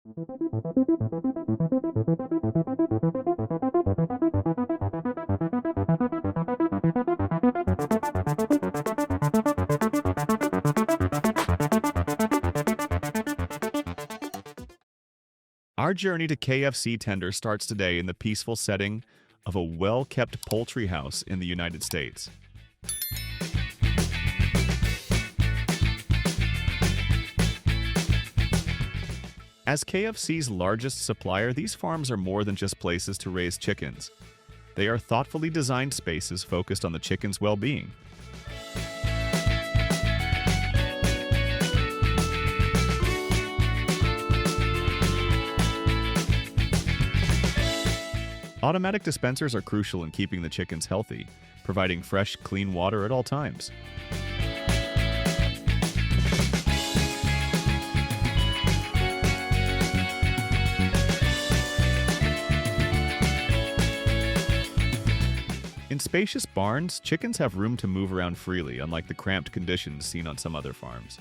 Our journey to KFC Tender starts today in the peaceful setting of a well-kept poultry house in the United States. As KFC's largest supplier, these farms are more than just places to raise chickens. They are thoughtfully designed spaces focused on the chicken's well-being. Automatic dispensers are crucial in keeping the chickens healthy, providing fresh, clean water at all times. In spacious barns, chickens have room to move around freely, unlike the cramped conditions seen on some other farms.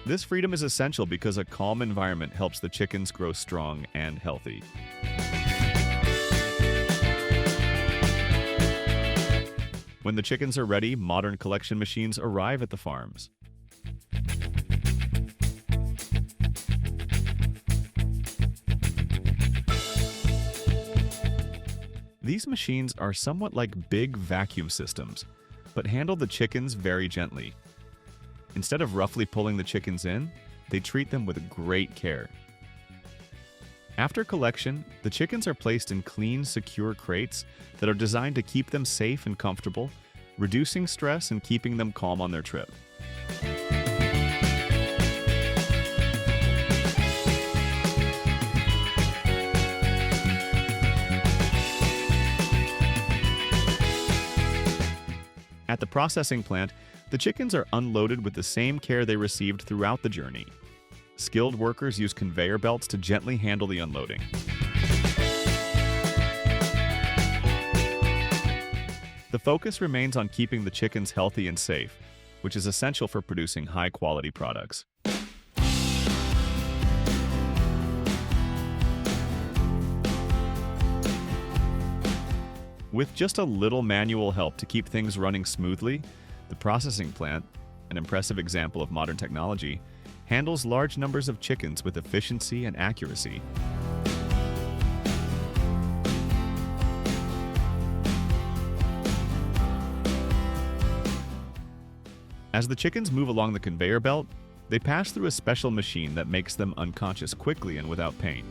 This freedom is essential because a calm environment helps the chickens grow strong and healthy. When the chickens are ready, modern collection machines arrive at the farms. These machines are somewhat like big vacuum systems, but handle the chickens very gently. Instead of roughly pulling the chickens in, they treat them with great care. After collection, the chickens are placed in clean, secure crates that are designed to keep them safe and comfortable, reducing stress and keeping them calm on their trip. At the processing plant, the chickens are unloaded with the same care they received throughout the journey. Skilled workers use conveyor belts to gently handle the unloading. The focus remains on keeping the chickens healthy and safe, which is essential for producing high-quality products. With just a little manual help to keep things running smoothly, the processing plant, an impressive example of modern technology, handles large numbers of chickens with efficiency and accuracy. As the chickens move along the conveyor belt, they pass through a special machine that makes them unconscious quickly and without pain.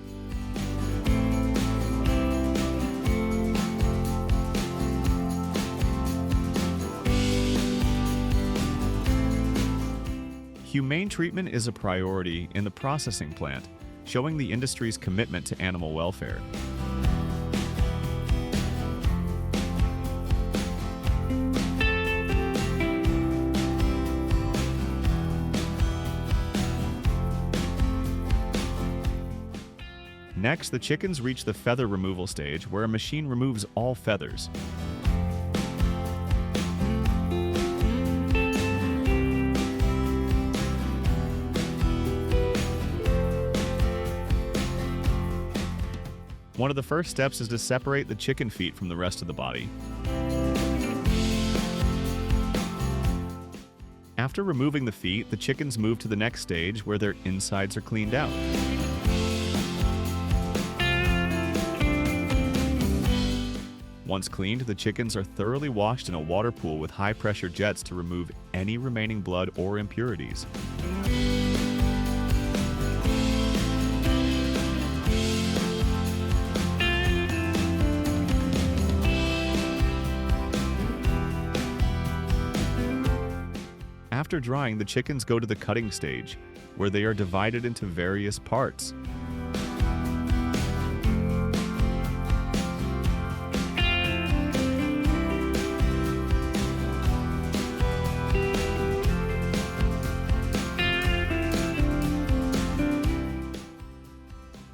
Humane treatment is a priority in the processing plant, showing the industry's commitment to animal welfare. Next, the chickens reach the feather removal stage, where a machine removes all feathers. One of the first steps is to separate the chicken feet from the rest of the body. After removing the feet, the chickens move to the next stage where their insides are cleaned out. Once cleaned, the chickens are thoroughly washed in a water pool with high-pressure jets to remove any remaining blood or impurities. After drying, the chickens go to the cutting stage, where they are divided into various parts.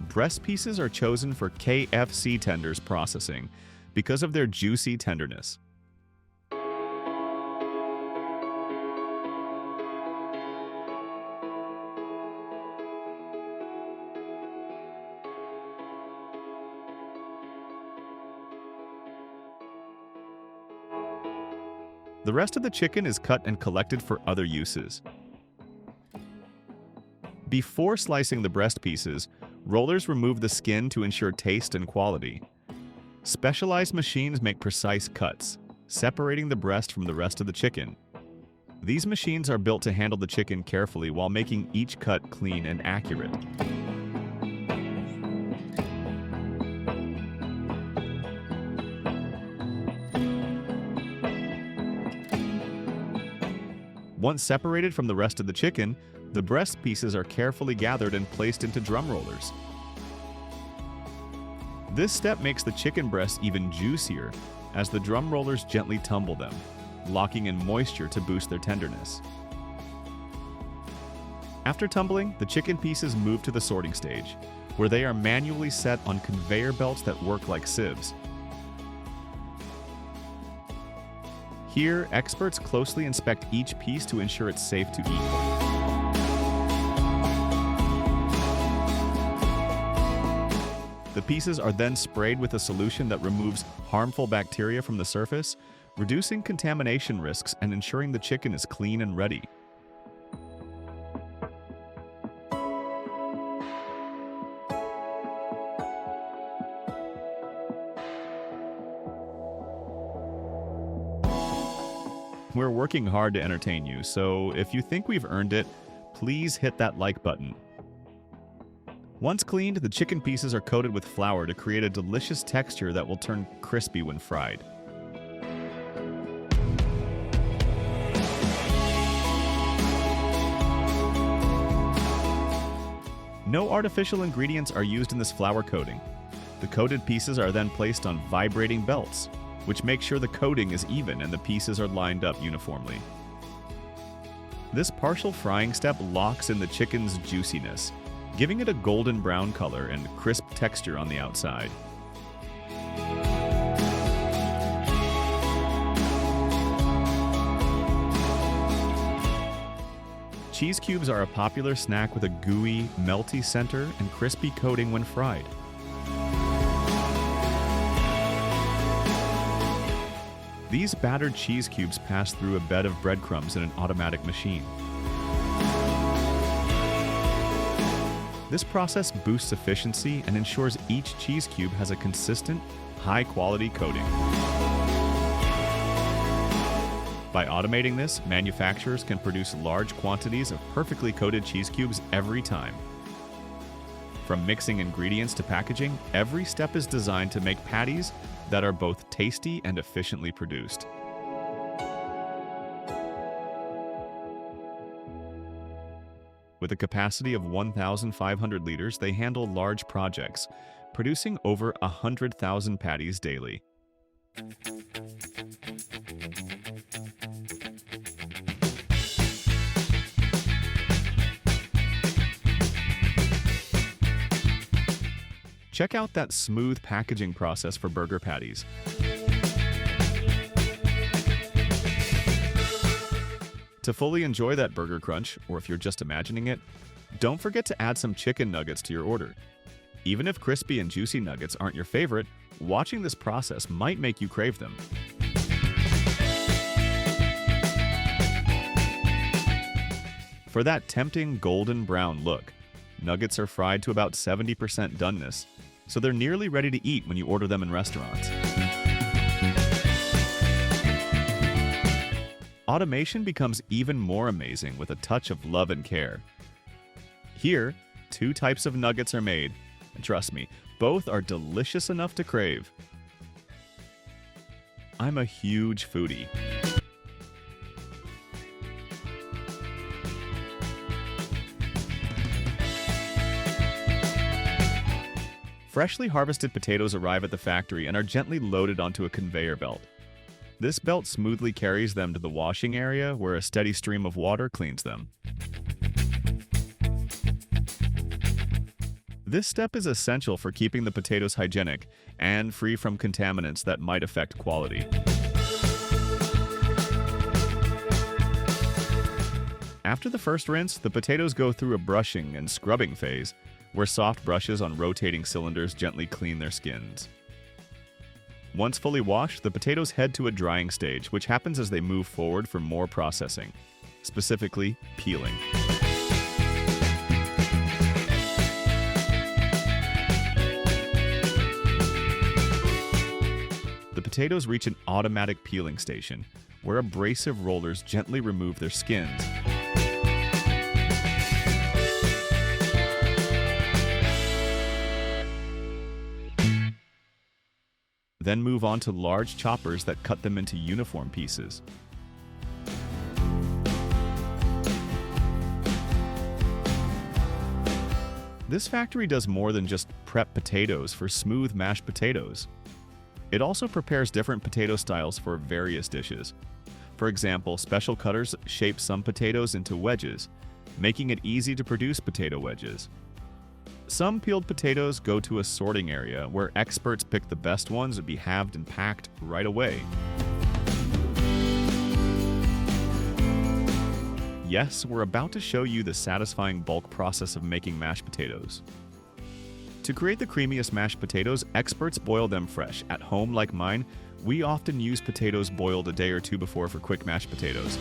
Breast pieces are chosen for KFC Tenders processing, because of their juicy tenderness. The rest of the chicken is cut and collected for other uses. Before slicing the breast pieces, rollers remove the skin to ensure taste and quality. Specialized machines make precise cuts, separating the breast from the rest of the chicken. These machines are built to handle the chicken carefully while making each cut clean and accurate. Once separated from the rest of the chicken, the breast pieces are carefully gathered and placed into drum rollers. This step makes the chicken breasts even juicier, as the drum rollers gently tumble them, locking in moisture to boost their tenderness. After tumbling, the chicken pieces move to the sorting stage, where they are manually set on conveyor belts that work like sieves. Here, experts closely inspect each piece to ensure it's safe to eat. The pieces are then sprayed with a solution that removes harmful bacteria from the surface, reducing contamination risks and ensuring the chicken is clean and ready. We're working hard to entertain you, so if you think we've earned it, please hit that like button. Once cleaned, the chicken pieces are coated with flour to create a delicious texture that will turn crispy when fried. No artificial ingredients are used in this flour coating. The coated pieces are then placed on vibrating belts, which makes sure the coating is even and the pieces are lined up uniformly. This partial frying step locks in the chicken's juiciness, giving it a golden brown color and crisp texture on the outside. Cheese cubes are a popular snack with a gooey, melty center and crispy coating when fried. These battered cheese cubes pass through a bed of breadcrumbs in an automatic machine. This process boosts efficiency and ensures each cheese cube has a consistent, high-quality coating. By automating this, manufacturers can produce large quantities of perfectly coated cheese cubes every time. From mixing ingredients to packaging, every step is designed to make patties that are both tasty and efficiently produced. With a capacity of 1,500 liters, they handle large projects, producing over 100,000 patties daily. Check out that smooth packaging process for burger patties. To fully enjoy that burger crunch, or if you're just imagining it, don't forget to add some chicken nuggets to your order. Even if crispy and juicy nuggets aren't your favorite, watching this process might make you crave them. For that tempting golden brown look, nuggets are fried to about 70% doneness, so they're nearly ready to eat when you order them in restaurants. Automation becomes even more amazing with a touch of love and care. Here, 2 types of nuggets are made, and trust me, both are delicious enough to crave. I'm a huge foodie. Freshly harvested potatoes arrive at the factory and are gently loaded onto a conveyor belt. This belt smoothly carries them to the washing area where a steady stream of water cleans them. This step is essential for keeping the potatoes hygienic and free from contaminants that might affect quality. After the first rinse, the potatoes go through a brushing and scrubbing phase, where soft brushes on rotating cylinders gently clean their skins. Once fully washed, the potatoes head to a drying stage, which happens as they move forward for more processing, specifically peeling. The potatoes reach an automatic peeling station, where abrasive rollers gently remove their skins. Then move on to large choppers that cut them into uniform pieces. This factory does more than just prep potatoes for smooth mashed potatoes. It also prepares different potato styles for various dishes. For example, special cutters shape some potatoes into wedges, making it easy to produce potato wedges. Some peeled potatoes go to a sorting area where experts pick the best ones to be halved and packed right away. Yes, we're about to show you the satisfying bulk process of making mashed potatoes. To create the creamiest mashed potatoes, experts boil them fresh. At home, like mine, we often use potatoes boiled a day or two before for quick mashed potatoes.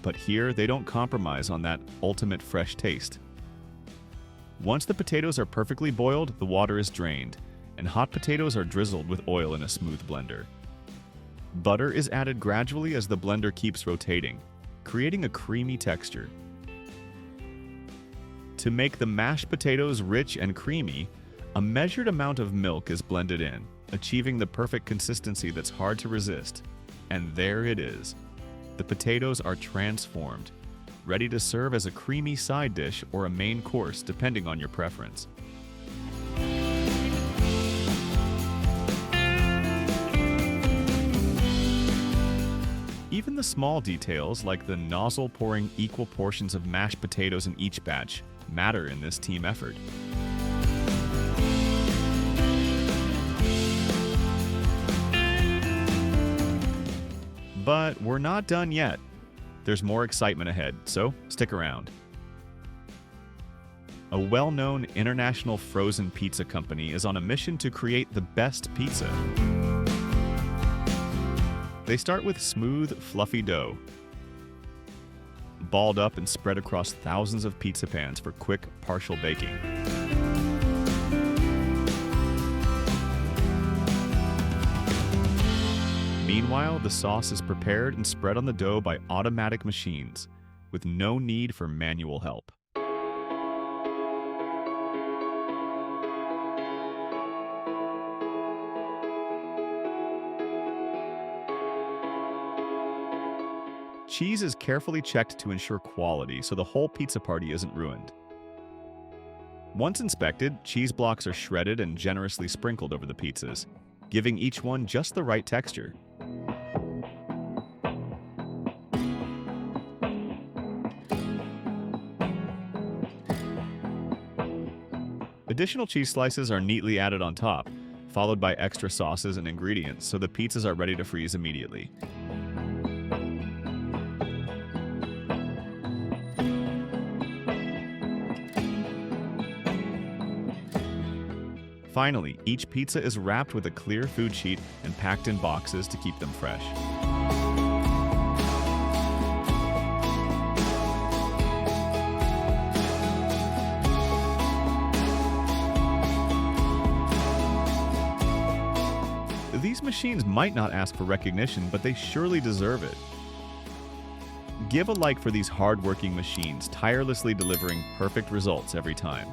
But here, they don't compromise on that ultimate fresh taste. Once the potatoes are perfectly boiled, the water is drained, and hot potatoes are drizzled with oil in a smooth blender. Butter is added gradually as the blender keeps rotating, creating a creamy texture. To make the mashed potatoes rich and creamy, a measured amount of milk is blended in, achieving the perfect consistency that's hard to resist. And there it is. The potatoes are transformed, ready to serve as a creamy side dish or a main course depending on your preference. Even the small details, like the nozzle pouring equal portions of mashed potatoes in each batch, matter in this team effort. But we're not done yet. There's more excitement ahead, so stick around. A well-known international frozen pizza company is on a mission to create the best pizza. They start with smooth, fluffy dough, balled up and spread across thousands of pizza pans for quick, partial baking. Meanwhile, the sauce is prepared and spread on the dough by automatic machines, with no need for manual help. Cheese is carefully checked to ensure quality so the whole pizza party isn't ruined. Once inspected, cheese blocks are shredded and generously sprinkled over the pizzas, giving each one just the right texture. Additional cheese slices are neatly added on top, followed by extra sauces and ingredients so the pizzas are ready to freeze immediately. Finally, each pizza is wrapped with a clear food sheet and packed in boxes to keep them fresh. These machines might not ask for recognition, but they surely deserve it. Give a like for these hard-working machines, tirelessly delivering perfect results every time.